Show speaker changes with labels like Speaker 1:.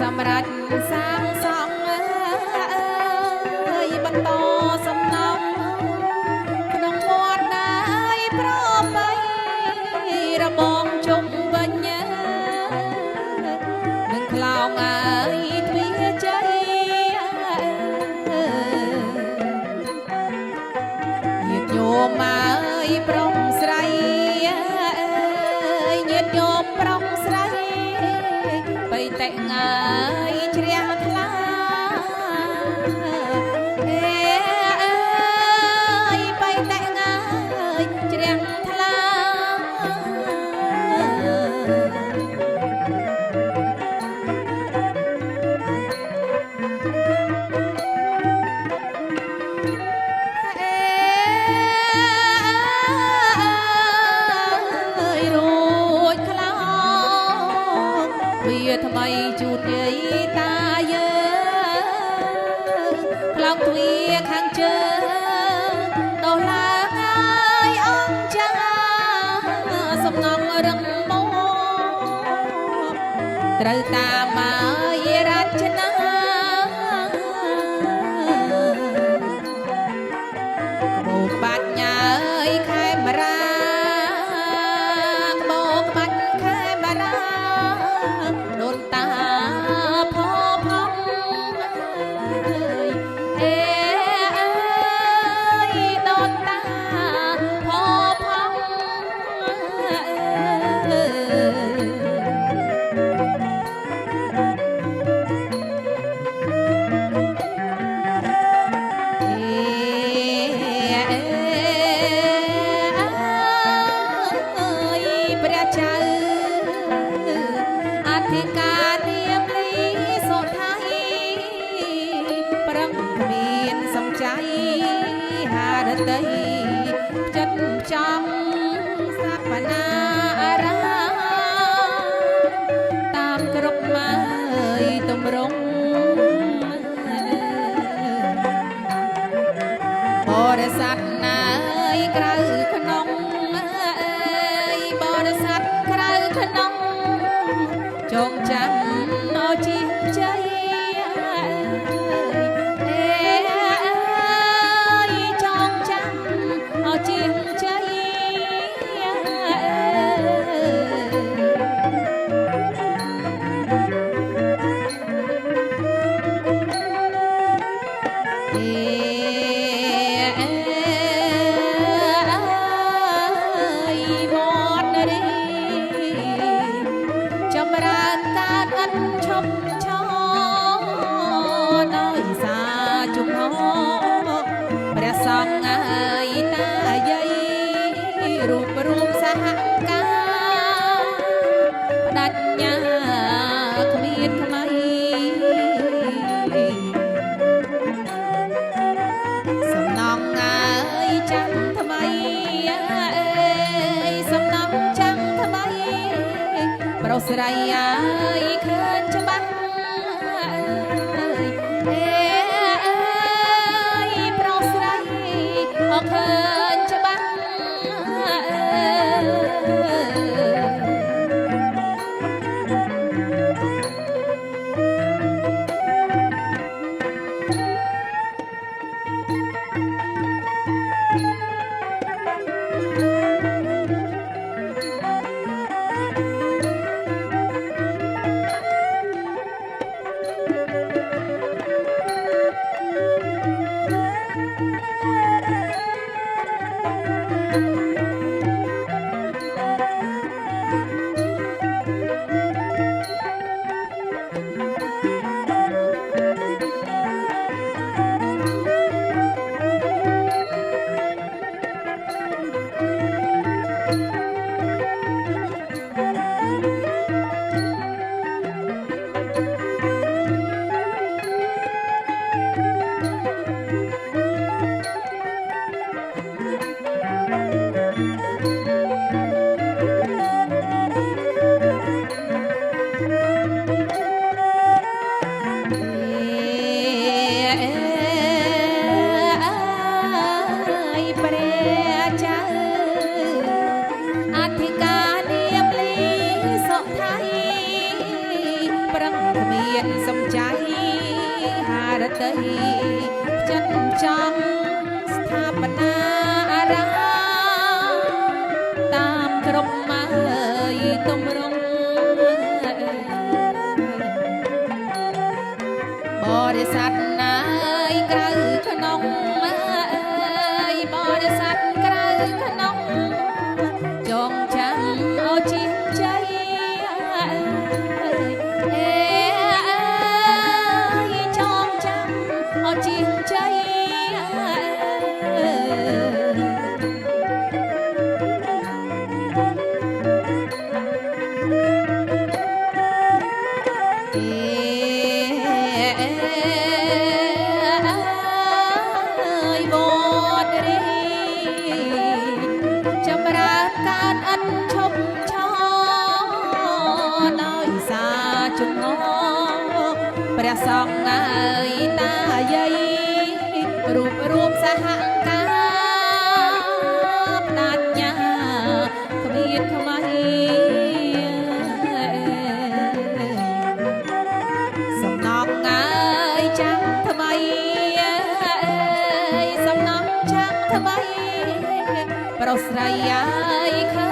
Speaker 1: សម្រាប់សាងសង់បន្តសំណងក្នុងវត្តណាយប្របីរបងជុំវិញនឹងខ្លោងអើយទ្វាជ័យញាតិញោមអើយប្រុងស្រីញាតិញោមប្រុងស្រីបៃតេងើយជ្រះថ្លាបៃតេងើយជ្រះថ្លាថ្មីជូតយាយតាយើងខ្លោងទ្វាខាងជើងដោះឡើងហើយអង្គចាសំងំរឹងមកត្រូវតាមមករចនាបោកបាច់ញ៉ើយខេមរាបោកបាច់ខេមរាដូនតាផផអេដូនតាផផព្រះចៅអធិការនាងលីសុថៃប្រឹងគ្មានសំចៃហារតីចិត្តចំសព្វនារាតាមគ្រប់ម៉ើយទំរងបរិស័ទណាយក្រៅក្នុងបរិស័ទក្រៅក្នុងចងចាំអោជាជ័យចងចាំអោជាជ័យវត្តរីចម្រើនកើតឥតឈប់ឈរដោយសារជំហរព្រះសង្ឃអើយតាយាយរូបសហការបដិញ្ញាគ្មានថ្មីសំណងអើយចាំថ្មីសំណងចាំថ្មីប្រុសស្រីអើយឃើញច្បាស់ប្រុសស្រីអឃើញច្បាស់ រិស័ទណាយក្រៅក្នុងអើយបរិស័ទក្រៅក្នុងចងចាំអោជាជ័យចងចាំអោជាជ័យព្រះសង្ឃអើយតាយាយរួបរួមសហការបដញ្ញាគ្មានខ្មៃសំណងអើយចាំថ្មីសំណងចាំថ្មីប្រុសស្រីអើយ